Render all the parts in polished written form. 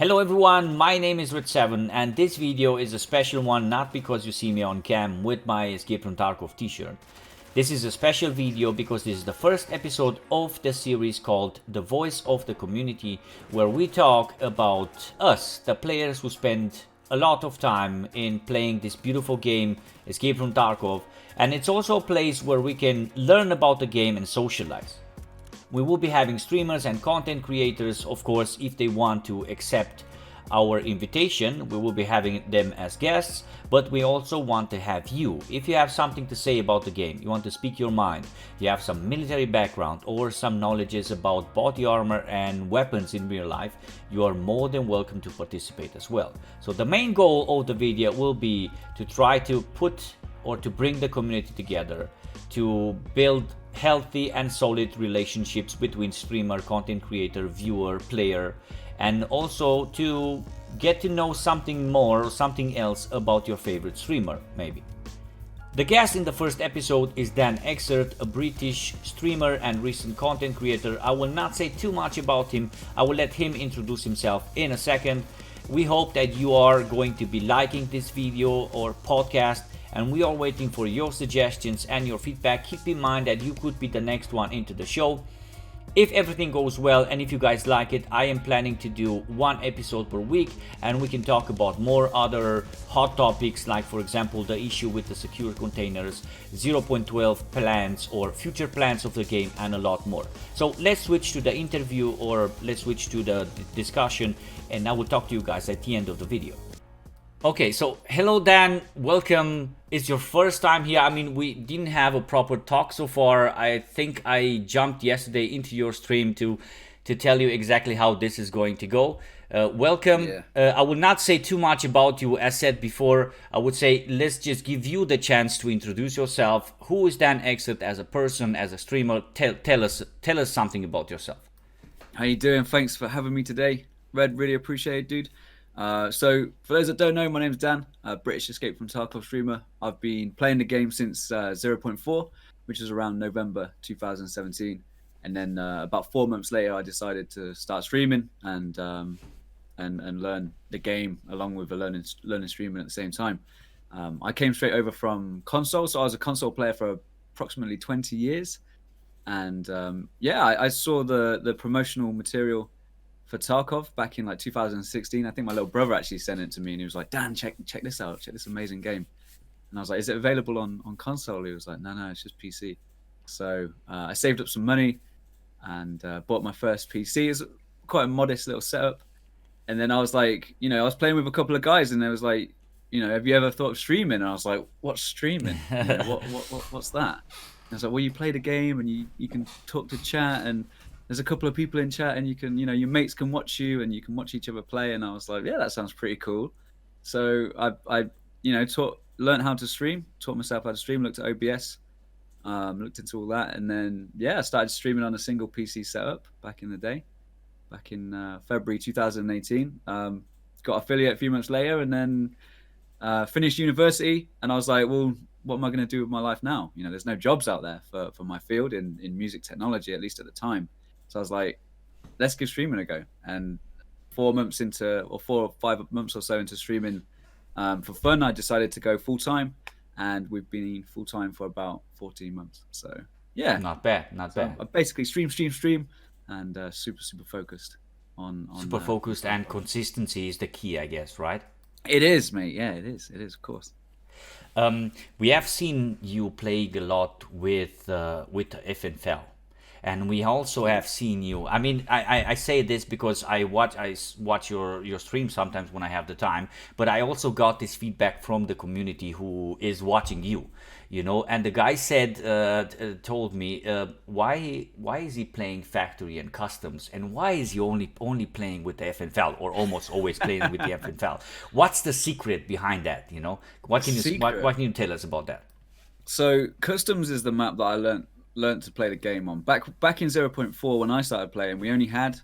Hello everyone, my name is Redseven and this video is a special one not because you see me on cam with my Escape from Tarkov t-shirt. This is a special video because this is the first episode of the series called The Voice of the Community, where we talk about us, the players who spend a lot of time in playing this beautiful game, Escape from Tarkov, and it's also a place where we can learn about the game and socialize. We will be having streamers and content creators, of course, if they want to accept our invitation. We will be having them as guests, but we also want to have you. If you have something to say about the game, you want to speak your mind, you have some military background or some knowledges about body armor and weapons in real life, you are more than welcome to participate as well. So the main goal of the video will be to try to put or to bring the community together, to build healthy and solid relationships between streamer, content creator, viewer, player, and also to get to know something more or something else about your favorite streamer, maybe. The guest in the first episode is DanExert, a British streamer and recent content creator. I will not say too much about him, I will let him introduce himself in a second. We hope that you are going to be liking this video or podcast, and we are waiting for your suggestions and your feedback. Keep in mind that you could be the next one into the show. If everything goes well and if you guys like it, I am planning to do one episode per week, and we can talk about more other hot topics, like for example the issue with the secure containers, 0.12 plans or future plans of the game, and a lot more. So let's switch to the interview, or let's switch to the discussion, and I will talk to you guys at the end of the video. Okay, so hello Dan, welcome. It's your first time here. I mean, we didn't have a proper talk so far. I think I jumped yesterday into your stream to tell you exactly how this is going to go. Welcome. Yeah. I will not say too much about you. As said before, I would say let's just give you the chance to introduce yourself. Who is DanExert as a person, as a streamer? Tell us something about yourself. How you doing? Thanks for having me today, Red. Really appreciate it, dude. So for those that don't know, my name's Dan, British Escape from Tarkov streamer. I've been playing the game since 0.4, which was around November 2017, and then about 4 months later, I decided to start streaming and learn the game along with learning streaming at the same time. I came straight over from console, so I was a console player for approximately 20 years, and I saw the promotional material for Tarkov back in like 2016. I think my little brother actually sent it to me, and he was like, "Dan, check this out, check this amazing game." And I was like, "Is it available on console?" He was like, "No, it's just PC." So I saved up some money and bought my first PC. It's quite a modest little setup. And then I was like, I was playing with a couple of guys, and they was like, "Have you ever thought of streaming?" And I was like, "What's streaming? What's that?" And I was like, "Well, you play the game and you can talk to chat, and there's a couple of people in chat, and you can, your mates can watch you, and you can watch each other play." And I was like, "Yeah, that sounds pretty cool." So I learned how to stream, taught myself how to stream, looked at OBS, looked into all that, and then I started streaming on a single PC setup back in the day, back in February 2018. Got affiliate a few months later, and then finished university, and I was like, well, what am I going to do with my life now? There's no jobs out there for my field in music technology, at least at the time. So I was like, let's give streaming a go. And 4 months into, or 4 or 5 months or so into streaming for fun, I decided to go full time, and we've been full time for about 14 months. So yeah, Not bad. I basically stream, and super focused on Super focused, and consistency is the key, I guess, right? It is, mate. Yeah, it is, of course. We have seen you playing a lot with FNFL, and we also have seen you. I mean, I say this because I watch your stream sometimes when I have the time, but I also got this feedback from the community who is watching you. And the guy told me, why is he playing factory and customs, and why is he only playing with the FNFL, or almost always playing with the FNFL? What's the secret behind that? What can you tell us about that? So customs is the map that I learned to play the game on. Back in 0.4 when I started playing, we only had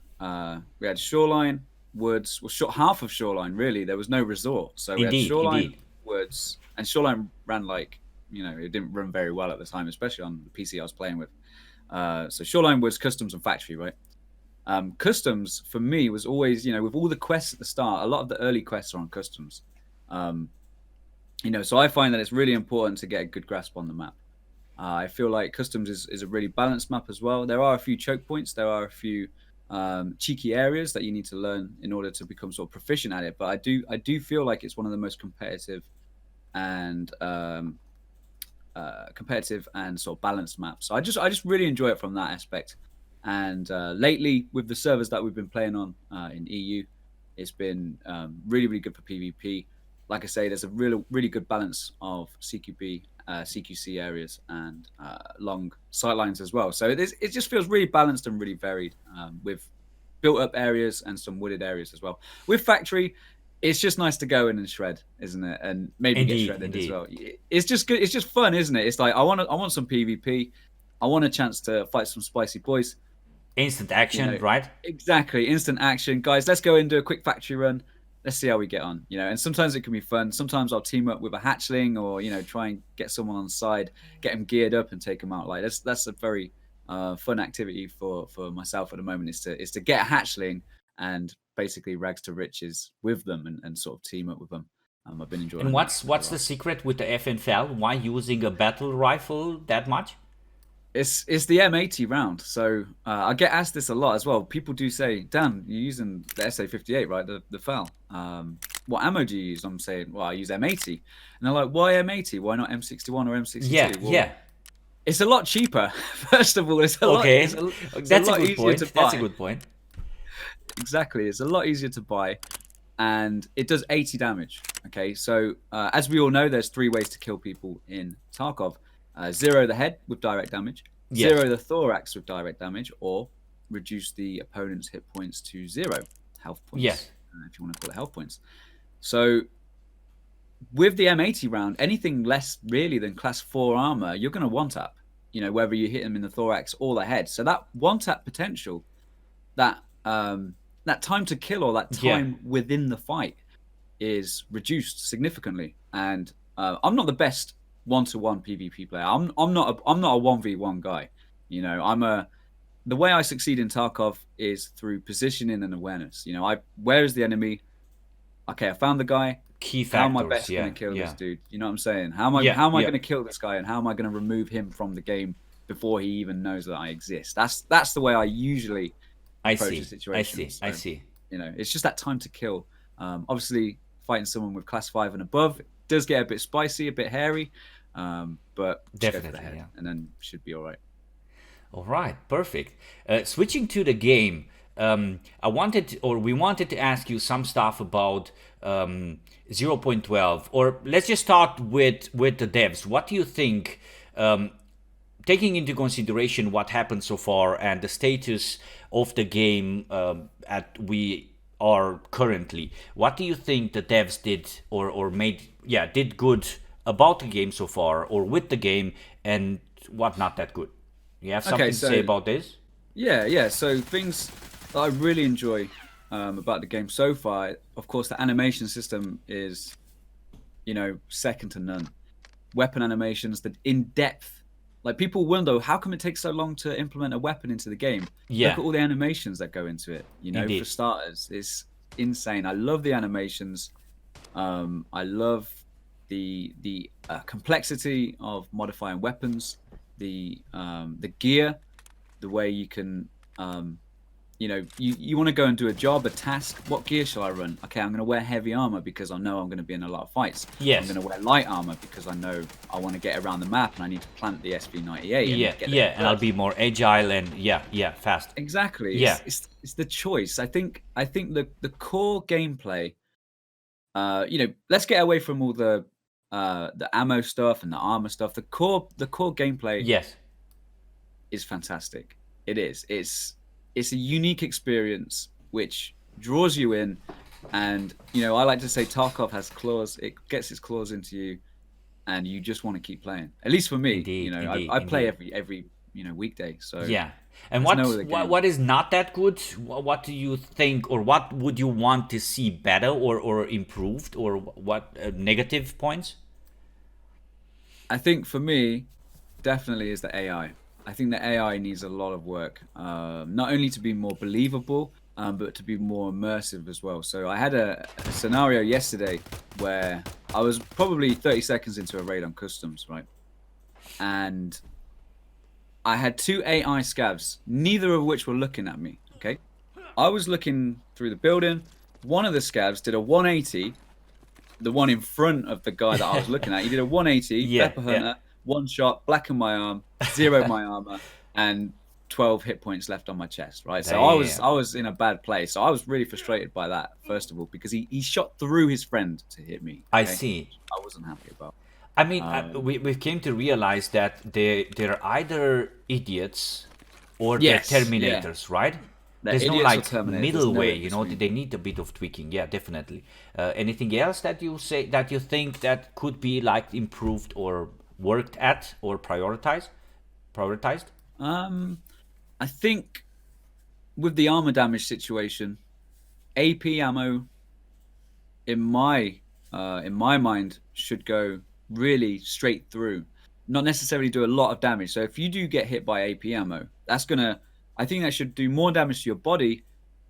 shoreline, woods, half of shoreline really. There was no resort, so we had shoreline, woods, and shoreline ran like, it didn't run very well at the time, especially on the PC I was playing with. So shoreline, woods, customs, and factory, right? Customs for me was always, with all the quests at the start, a lot of the early quests are on customs. Um, so I find that it's really important to get a good grasp on the map. I feel like customs is a really balanced map as well. There are a few choke points. There are a few cheeky areas that you need to learn in order to become sort of proficient at it. But I do feel like it's one of the most competitive and sort of balanced maps. So I just really enjoy it from that aspect. And lately, with the servers that we've been playing on in EU, it's been really, really good for PvP. Like I say, there's a really good balance of CQB, CQC areas, and long sightlines as well. So it just feels really balanced and really varied, with built-up areas and some wooded areas as well. With Factory, it's just nice to go in and shred, isn't it? And maybe get shredded as well. It's just good. It's just fun, isn't it? It's like I want some PvP. I want a chance to fight some spicy boys. Instant action, right? Exactly, instant action, guys. Let's go and do a quick factory run. Let's see how we get on. And sometimes it can be fun. Sometimes I'll team up with a hatchling, or try and get someone on the side, get them geared up, and take them out. Like that's a very fun activity for myself at the moment. Is to get a hatchling and basically rags to riches with them and sort of team up with them. I've been enjoying. And what's the secret with the FNFL? Why using a battle rifle that much? It's the M80 round. So I get asked this a lot as well. People do say, Dan, you're using the SA58, right? The FAL. What ammo do you use? I'm saying, well, I use M80. And they're like, why M80? Why not M61 or M62? Yeah. It's a lot cheaper. First of all, it's a lot easier to buy. That's a good point. Exactly. It's a lot easier to buy. And it does 80 damage. Okay, so as we all know, there's 3 ways to kill people in Tarkov. 0 the head with direct damage, 0 the thorax with direct damage, or reduce the opponent's hit points to 0 health points. Yes. If you want to call it health points. So with the M80 round, anything less really than class 4 armor, you're going to one-tap, whether you hit them in the thorax or the head. So that one-tap potential, that time to kill, or that time within the fight, is reduced significantly. And I'm not the best one-to-one PvP player. I'm not a 1v1 guy. The way I succeed in Tarkov is through positioning and awareness. Where is the enemy? Okay, I found the guy. Key factors. How am I best going to kill this dude? You know what I'm saying? How am I going to kill this guy, and how am I going to remove him from the game before he even knows that I exist? That's the way I usually approach the situation. I see. It's just that time to kill. Obviously, fighting someone with class 5 and above, it does get a bit spicy, a bit hairy. But definitely, go for the head, and then should be all right. All right, perfect. Switching to the game, we wanted to ask you some stuff about 0.12, or let's just start with the devs. What do you think, taking into consideration what happened so far and the status of the game we are currently? What do you think the devs did or did good about the game so far, or with the game, and what not that good? You have something to say about this? Yeah. So things that I really enjoy about the game so far, of course, the animation system is, second to none. Weapon animations, the in-depth. Like, people wonder, how come it takes so long to implement a weapon into the game? Yeah. Look at all the animations that go into it. Indeed. For starters, it's insane. I love the animations. I love the complexity of modifying weapons, the gear, the way you can, you want to go and do a job, a task. What gear shall I run? Okay, I'm going to wear heavy armor because I know I'm going to be in a lot of fights. Yes. I'm going to wear light armor because I know I want to get around the map and I need to plant the SV98. And I'll be more agile and fast. Exactly. Yeah. It's the choice. I think the core gameplay. Let's get away from all the ammo stuff and the armor stuff. The core gameplay is fantastic. It is. It's a unique experience which draws you in, and I like to say Tarkov has claws. It gets its claws into you, and you just want to keep playing. At least for me. Indeed, I play every weekday. So yeah. And what is not that good? What do you think, or what would you want to see better or improved, or what negative points? I think for me, definitely is the AI. I think the AI needs a lot of work, not only to be more believable, but to be more immersive as well. So I had a scenario yesterday where I was probably 30 seconds into a raid on customs, right? And I had two AI scavs, neither of which were looking at me, okay? I was looking through the building. One of the scavs did a 180, the one in front of the guy that I was looking at. He did a 180, Pepper Hunter, one shot, blackened my arm, zeroed my armor, and 12 hit points left on my chest, right? So I was in a bad place. So I was really frustrated by that, first of all, because he shot through his friend to hit me. Okay? I see. I wasn't happy about. I mean, we came to realize that they're either idiots or they're Terminators, right? There's no like middle way, you know. They need a bit of tweaking. Yeah, definitely. Anything else that you think that could be like improved or worked at or prioritized? I think with the armor damage situation, AP ammo, in my mind, should go really straight through, not necessarily do a lot of damage. So if you do get hit by AP ammo, I think that should do more damage to your body,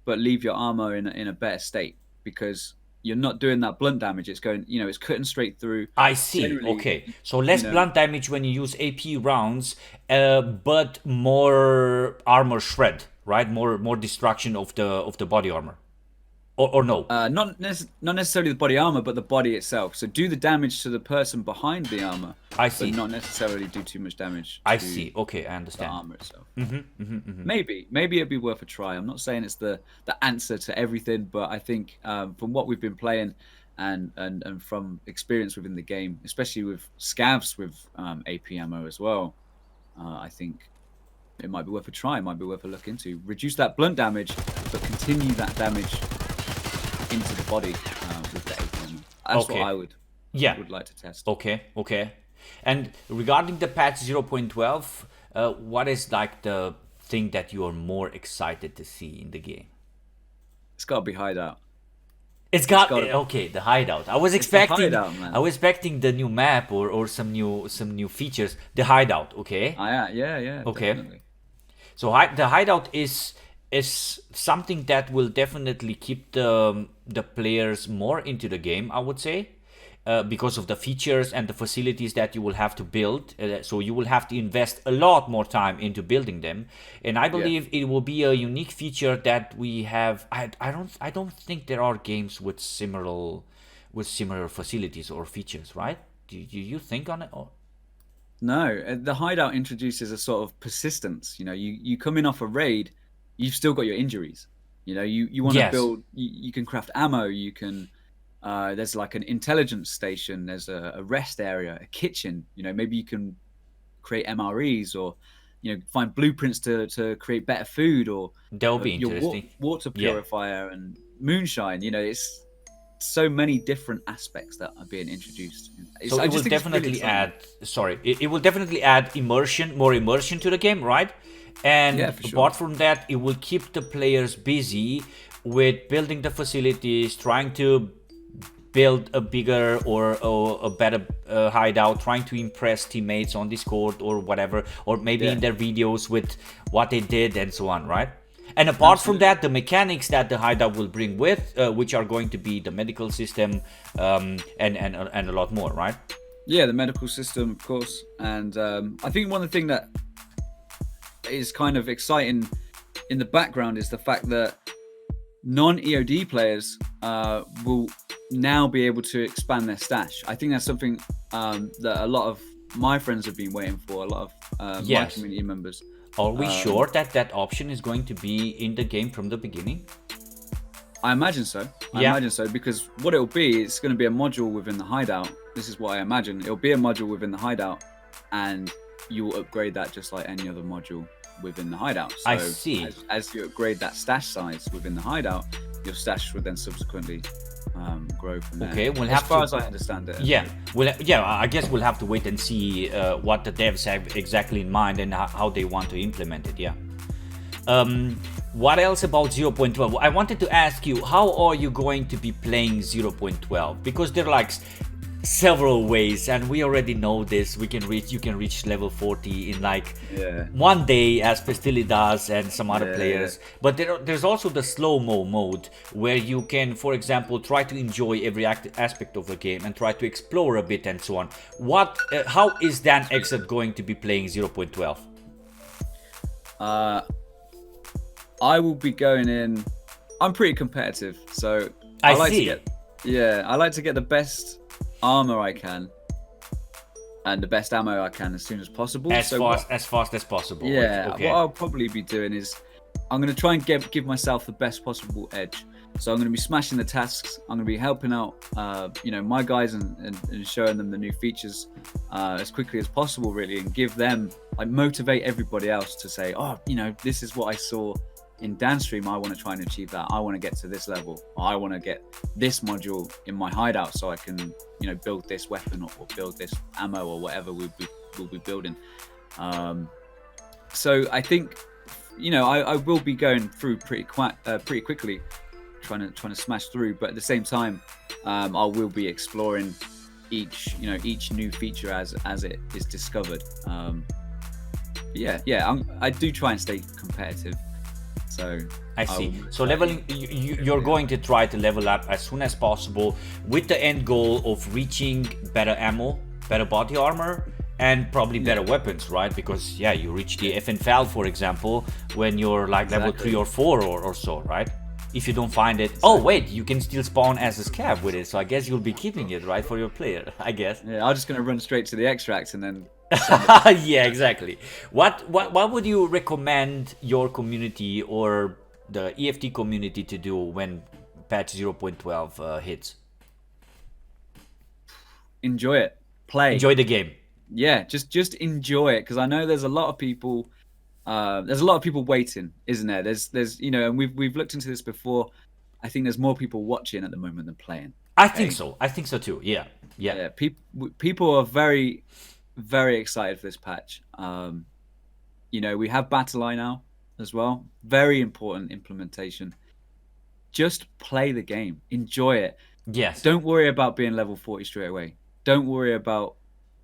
but leave your armor in a better state, because you're not doing that blunt damage. It's going, it's cutting straight through. I see. Okay, so less blunt damage when you use AP rounds, but more armor shred, right? More destruction of the body armor. Or no? Not necessarily the body armor, but the body itself. So do the damage to the person behind the armor. I see. But not necessarily do too much damage. I see. Okay, I understand. The armor itself. Maybe it'd be worth a try. I'm not saying it's the answer to everything, but I think from what we've been playing and from experience within the game, especially with scavs with AP ammo as well, I think it might be worth a try. It might be worth a look into. Reduce that blunt damage, but continue that damage into the body with the AP ammo. That's what I would like to test. Okay. And regarding the patch 0.12, what is like the thing that you are more excited to see in the game? It's got to be Hideout. The Hideout. I was expecting the new map or some new features. The Hideout, okay? Yeah. Okay. Definitely. So the Hideout is something that will definitely keep the players more into the game, I would say, because of the features and the facilities that you will have to build. So you will have to invest a lot more time into building them, and I believe it will be a unique feature that we have. I don't think there are games with similar facilities or features, right? Do you think on it? Or? No, the Hideout introduces a sort of persistence. You come in off a raid, you've still got your injuries. You want to build. You can craft ammo. You can. There's like an intelligence station. There's a rest area, a kitchen. Maybe you can create MREs or find blueprints to create better food, or that'll be interesting. Your water purifier and moonshine. It's so many different aspects that are being introduced. So it will definitely add. It will definitely add more immersion to the game, right? And apart from that, it will keep the players busy with building the facilities, trying to build a bigger or a better hideout, trying to impress teammates on Discord or whatever, or maybe in their videos with what they did and so on, right? And apart from that, the mechanics that the hideout will bring with, which are going to be the medical system and a lot more, right? Yeah, the medical system, of course. And I think one of the things that is kind of exciting in the background is the fact that non-EOD players will now be able to expand their stash. I think that's something that a lot of my friends have been waiting for, a lot of my community members. Are we sure that that option is going to be in the game from the beginning? I imagine so. I imagine so, because what it'll be, it's going to be a module within the hideout. This is what I imagine. It'll be a module within the hideout, and you will upgrade that just like any other module within the hideout. So I see. As you upgrade that stash size within the hideout, your stash would then subsequently grow from there. Okay, as far as I understand it. I guess we'll have to wait and see what the devs have exactly in mind and how they want to implement it. What else about 0.12? I wanted to ask you, how are you going to be playing 0.12? Because there are like several ways, and we already know this. You can reach level 40 in like Yeah. one day, as Pestili does and some other Yeah, players. But there's also the slow-mo mode, where you can, for example, try to enjoy every aspect of the game and try to explore a bit and so on. How is DanExert going to be playing 0.12? I will be going in. I'm pretty competitive, so I like see. I like to get the best armor I can and the best ammo I can as soon as possible. As fast as possible. Yeah, Okay. what I'll probably be doing is I'm going to try and give myself the best possible edge. So I'm going to be smashing the tasks. I'm going to be helping out, my guys and showing them the new features as quickly as possible, really, and give them, motivate everybody else to say, oh, this is what I saw in Dan's stream. I want to try and achieve that. I want to get to this level. Or I want to get this module in my hideout so I can, build this weapon or build this ammo or whatever we'll be building. So I think, I will be going through pretty quickly, trying to smash through. But at the same time, I will be exploring each new feature as it is discovered. I do try and stay competitive. So I see. So leveling, you're going to try to level up as soon as possible with the end goal of reaching better ammo, better body armor, and probably better weapons, right? Because you reach the FN-FAL, for example, when you're like level 3 or 4 or so, right? If you don't find it, oh wait, you can still spawn as a scav with it, so I guess you'll be keeping it, right, for your player, I guess. Yeah, I'm just gonna run straight to the extract and then. Yeah, exactly. What would you recommend your community or the EFT community to do when patch 0.12 hits? Enjoy it. Play. Enjoy the game. Yeah, just enjoy it, because I know there's a lot of people. There's a lot of people waiting, isn't there? There's and we've looked into this before. I think there's more people watching at the moment than playing. I think so too. Yeah. People are very, very excited for this patch. We have Battle Eye now as well. Very important implementation. Just play the game. Enjoy it. Yes. Don't worry about being level 40 straight away. Don't worry about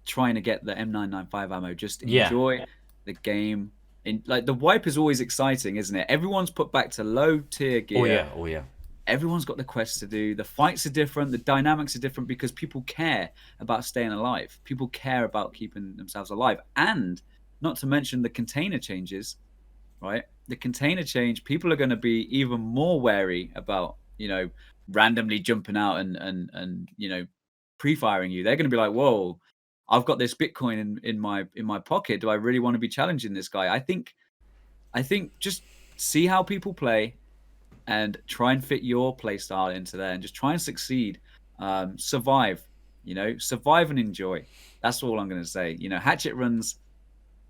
trying to get the M995 ammo. Just enjoy the game. The wipe is always exciting, isn't it? Everyone's put back to low tier gear. Oh yeah. Everyone's got the quests to do. The fights are different. The dynamics are different because people care about staying alive. People care about keeping themselves alive. And not to mention the container changes, right? The container change, people are going to be even more wary about, randomly jumping out and pre-firing you. They're going to be like, whoa, I've got this Bitcoin in my pocket. Do I really want to be challenging this guy? I think just see how people play and try and fit your play style into there and just try and succeed. Survive, survive and enjoy. That's all I'm going to say. Hatchet runs,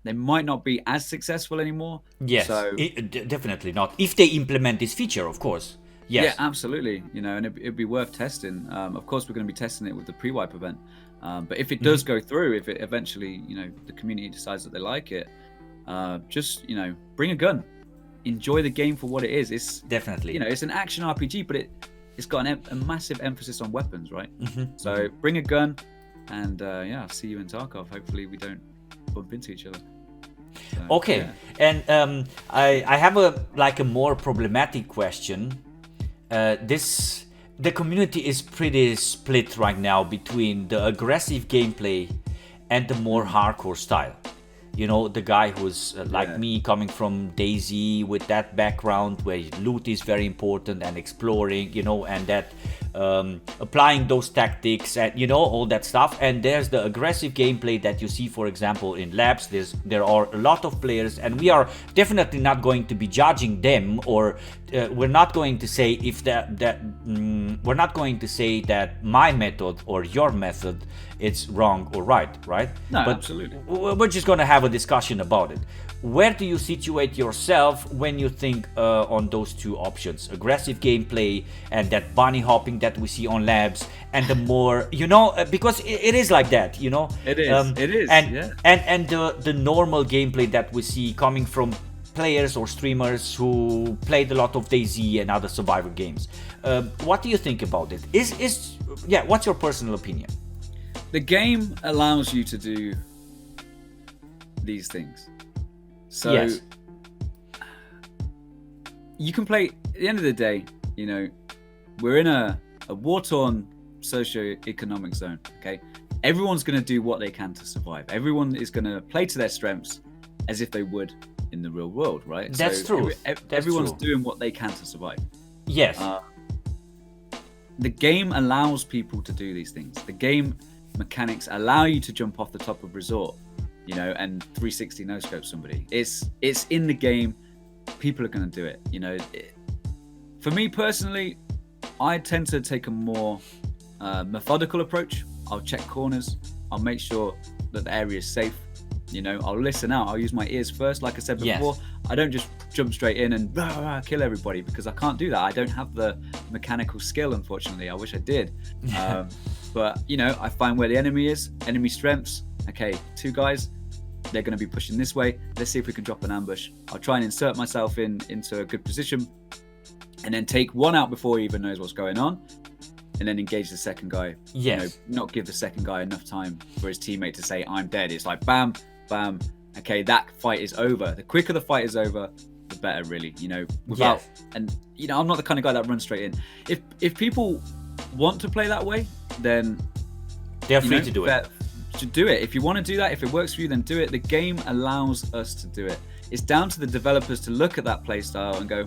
they might not be as successful anymore. Yes, so, definitely not. If they implement this feature, of course. Yes. Yeah, absolutely. And it'd be worth testing. Of course, we're going to be testing it with the pre-wipe event. But if it does go through, if it eventually, the community decides that they like it, just, bring a gun. Enjoy the game for what it is. It's definitely, it's an action RPG, but it's got a massive emphasis on weapons, right? So bring a gun, and I'll see you in Tarkov. Hopefully, we don't bump into each other. So, okay, and I have a more problematic question. The community is pretty split right now between the aggressive gameplay and the more hardcore style. The guy who's like me, coming from DayZ with that background where loot is very important and exploring, and that applying those tactics and all that stuff. And there's the aggressive gameplay that you see, for example, in labs. There are a lot of players, and we are definitely not going to be judging them, or we're not going to say if we're not going to say that my method or your method it's wrong or right? No, but absolutely. We're just going to have a discussion about it. Where do you situate yourself when you think on those two options? Aggressive gameplay and that bunny hopping that we see on labs, and the more, because it is like that, It is. It is. And the normal gameplay that we see coming from players or streamers who played a lot of DayZ and other survivor games. What do you think about it? What's your personal opinion? the game allows you to do these things. So Yes. you can play, at the end of the day, you know, we're in a war-torn socio-economic zone, okay? Everyone's going to do what they can to survive. Everyone is going to play to their strengths as if they would in the real world, right? That's true. Everyone's doing what they can to survive. Yes. The game allows people to do these things. The game mechanics allow you to jump off the top of resort, you know, and 360 no-scope somebody. It's in the game. People are going to do it, you know. For me personally, I tend to take a more methodical approach. I'll check corners. I'll make sure that the area is safe. You know, I'll listen out. I'll use my ears first. Like I said before, Yes. I don't just jump straight in and kill everybody, because I can't do that. I don't have the mechanical skill, unfortunately. I wish I did. But, you know, I find where the enemy is, enemy strengths. Okay, 2 guys, they're going to be pushing this way. Let's see if we can drop an ambush. I'll try and insert myself into a good position, and then take one out before he even knows what's going on, and then engage the second guy. Yes. You know, not give the second guy enough time for his teammate to say, I'm dead. It's like, bam, bam. Okay, that fight is over. The quicker the fight is over, the better, really, you know, without, Yes. and, you know, I'm not the kind of guy that runs straight in. If people want to play that way, then They're you free know, to do it. to do it. If you want to do that, if it works for you, then do it. The game allows us to do it. It's down to the developers to look at that play style and go,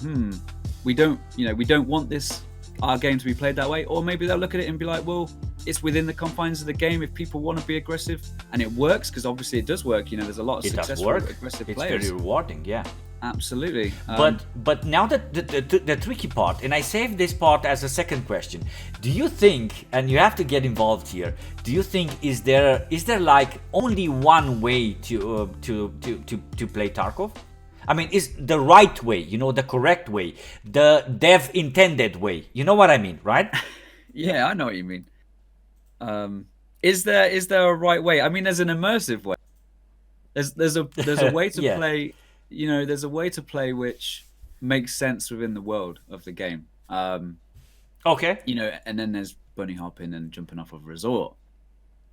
we don't want our game to be played that way. Or maybe they'll look at it and be like, well, it's within the confines of the game. If people want to be aggressive, and it works, because obviously it does work. You know, there's a lot of It does successful work. aggressive It's players. very rewarding, yeah. Absolutely. But now that the tricky part, and I saved this part as a second question. Do you think, and you have to get involved here, do you think is there like only one way to play Tarkov? I mean, is the right way, you know, the correct way, the dev intended way? You know what I mean, right? Yeah, I know what you mean. Is there a right way? I mean, there's an immersive way. There's a way to Yeah. play. You know, there's a way to play which makes sense within the world of the game. Okay. You know, and then there's bunny hopping and jumping off of a resort.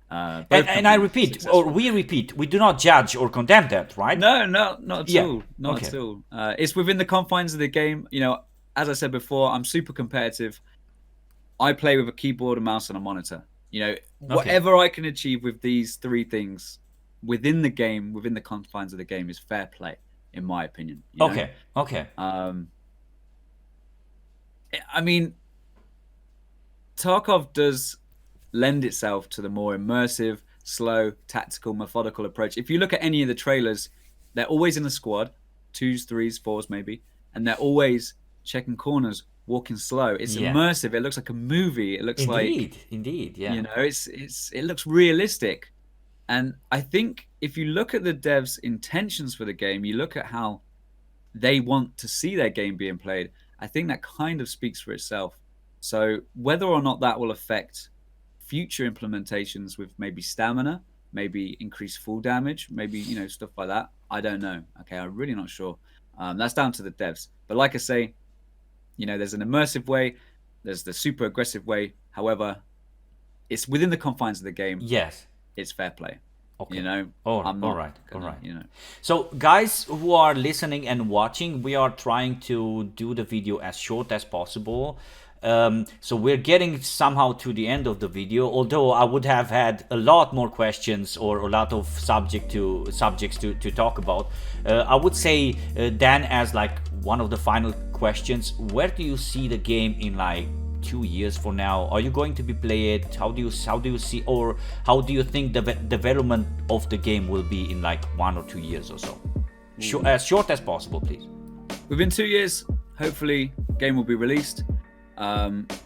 Both And can I be repeat, successful. or we repeat, we do not judge or condemn that, right? No, not at Yeah, all. Not okay. at all. It's within the confines of the game. You know, as I said before, I'm super competitive. I play with a keyboard, a mouse, and a monitor. You know, whatever I can achieve with these 3 things within the game, within the confines of the game, is fair play, in my opinion. You know? Okay. I mean, Tarkov does lend itself to the more immersive, slow, tactical, methodical approach. If you look at any of the trailers, they're always in a squad, 2s, 3s, 4s maybe, and they're always checking corners, walking slow. It's immersive. It looks like a movie. It looks Indeed, yeah. you know, it looks realistic. And I think if you look at the devs' intentions for the game, you look at how they want to see their game being played, I think that kind of speaks for itself. So whether or not that will affect future implementations with maybe stamina, maybe increased full damage, maybe, you know, stuff like that, I don't know. Okay, I'm really not sure. That's down to the devs. But like I say, you know, there's an immersive way, there's the super aggressive way. However, it's within the confines of the game. Yes. It's fair play. Okay. You know, all not right. You know. So, guys who are listening and watching, we are trying to do the video as short as possible. So we're getting somehow to the end of the video. Although I would have had a lot more questions or a lot of subjects to talk about. I would say, Dan, as like one of the final questions, where do you see the game in like 2 years from now? Are you going to be play it? How do you see, or how do you think the development of the game will be in like 1 or 2 years or so? As short as possible, please. Within 2 years, hopefully, game will be released.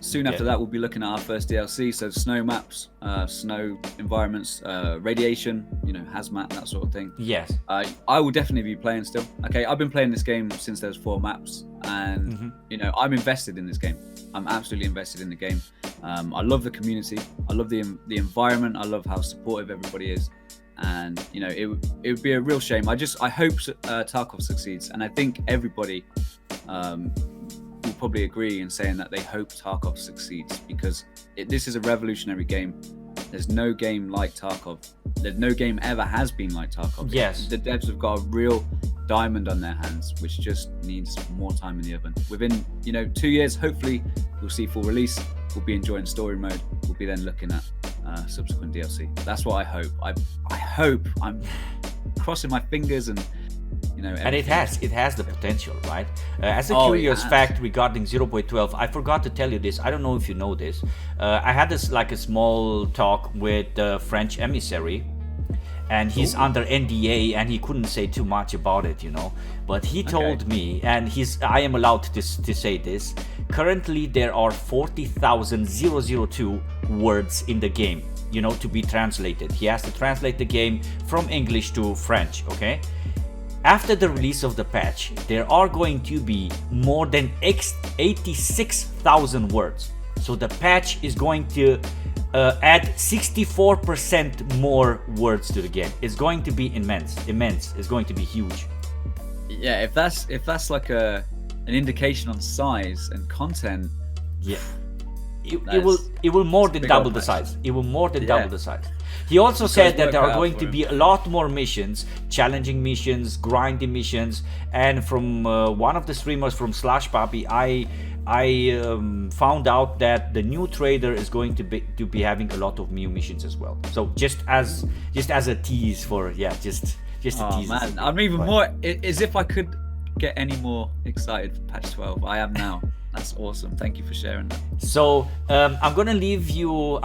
Soon after that, we'll be looking at our first DLC, so snow maps, snow environments, radiation, you know, hazmat, that sort of thing. Yes. I will definitely be playing still. Okay, I've been playing this game since there's 4 maps, and you know, I'm invested in this game. I'm absolutely invested in the game. I love the community. I love the environment. I love how supportive everybody is, and you know, it would be a real shame. I hope Tarkov succeeds, and I think everybody will probably agree in saying that they hope Tarkov succeeds, because this is a revolutionary game. There's no game like Tarkov. There's no game ever has been like Tarkov. Yes. The devs have got a real diamond on their hands, which just needs more time in the oven. Within 2 years, hopefully, we'll see full release. We'll be enjoying story mode. We'll be then looking at subsequent DLC. That's what I hope. I hope. I'm crossing my fingers and and it has the potential, right? As a Oh, curious it has. fact regarding 0.12, I forgot to tell you this. I don't know if you know this. I had this like a small talk with the French emissary, and he's under NDA and he couldn't say too much about it, But he told me, and I am allowed to say this. Currently, there are 40,002 words in the game, to be translated. He has to translate the game from English to French, okay? After the release of the patch, there are going to be more than 86,000 words. So the patch is going to add 64% more words to the game. It's going to be immense. It's going to be huge. Yeah, if that's like an indication on size and content, yeah, it will more than double the size. It will more than double the size. He also said that there are going to be a lot more missions, challenging missions, grinding missions, and from one of the streamers from /Papi, I found out that the new trader is going to be having a lot of new missions as well. So just as a tease for just a tease. Man, I'm even more as if I could get any more excited for patch 12. I am now. That's awesome. Thank you for sharing that. So I'm gonna leave you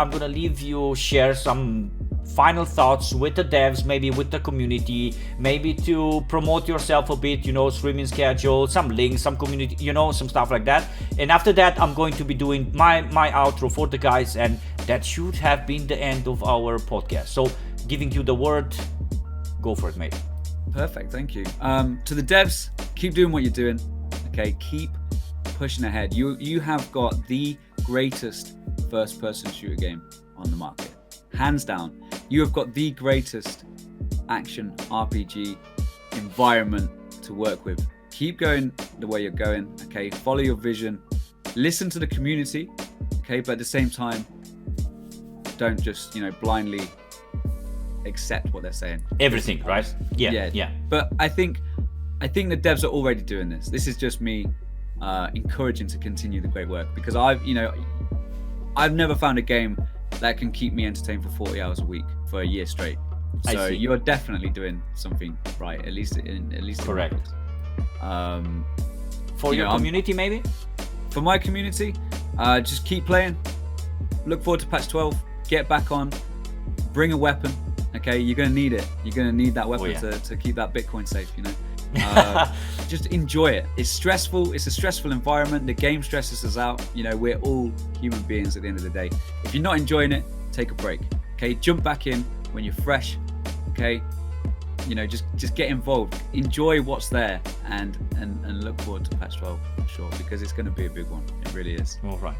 share some final thoughts with the devs, maybe with the community, maybe to promote yourself a bit, streaming schedule, some links, some community, some stuff like that. And after that, I'm going to be doing my outro for the guys, and that should have been the end of our podcast. So giving you the word, go for it, mate. Perfect. Thank you. To the devs, keep doing what you're doing. Okay, keep pushing ahead. You have got the greatest first-person shooter game on the market, hands down. You have got the greatest action RPG environment to work with. Keep going the way you're going. Okay, follow your vision, listen to the community. Okay, but at the same time, don't just blindly accept what they're saying. Everything, right? Yeah. But I think the devs are already doing this. This is just me encouraging to continue the great work, because I've never found a game that can keep me entertained for 40 hours a week for a year straight. So you're definitely doing something right, at least correct. For your community, maybe? For my community, just keep playing. Look forward to patch 12. Get back on. Bring a weapon. Okay, you're gonna need it. You're gonna need that weapon to keep that Bitcoin safe. Just enjoy it. It's stressful. It's a stressful environment. The game stresses us out. We're all human beings at the end of the day. If you're not enjoying it, take a break. Okay, jump back in when you're fresh. Okay, just get involved. Enjoy what's there, and look forward to patch 12 for sure, because it's going to be a big one. It really is. All right.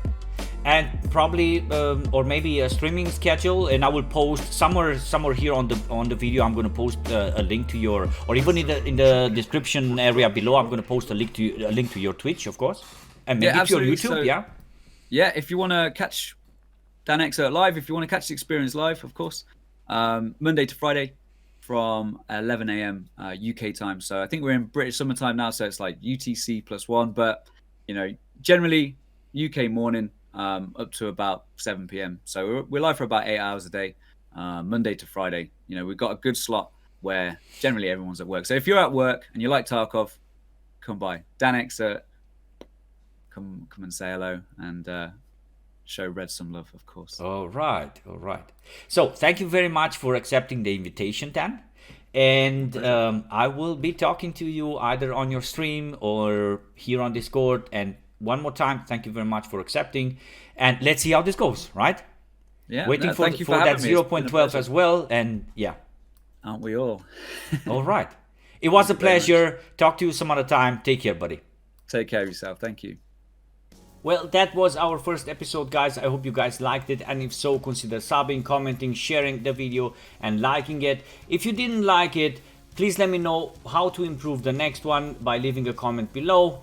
And probably or maybe a streaming schedule, and I will post somewhere here on the video. I'm going to post a link to your, or even in the description area below, I'm going to post a link to your Twitch, of course, and maybe to your YouTube. Yeah, if you want to catch DanExert live, if you want to catch the experience live, of course, Monday to Friday from 11 a.m. UK time. So I think we're in British summertime now, so it's like UTC +1, but generally UK morning. Up to about 7 p.m. So we're live for about 8 hours a day, Monday to Friday. We've got a good slot where generally everyone's at work. So if you're at work and you like Tarkov, come by. DanExert, come and say hello and show Red some love, of course. All right. So thank you very much for accepting the invitation, Dan. And I will be talking to you either on your stream or here on Discord. And one more time, thank you very much for accepting, and let's see how this goes, right? Yeah, waiting for that 0.12 as well, and aren't we all? All right, it was a pleasure. Talk to you some other time. Take care, buddy. Take care of yourself. Thank you. Well, that was our first episode, guys. I hope you guys liked it, and if so, consider subbing, commenting, sharing the video, and liking it. If you didn't like it, please let me know how to improve the next one by leaving a comment below.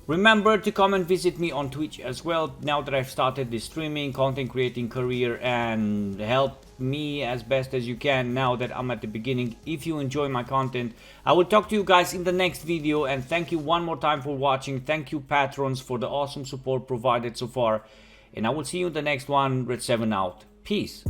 Remember to come and visit me on Twitch as well, now that I've started this streaming, content creating career, and help me as best as you can now that I'm at the beginning. If you enjoy my content, I will talk to you guys in the next video, and thank you one more time for watching. Thank you patrons for the awesome support provided so far, and I will see you in the next one. Redseven out. Peace.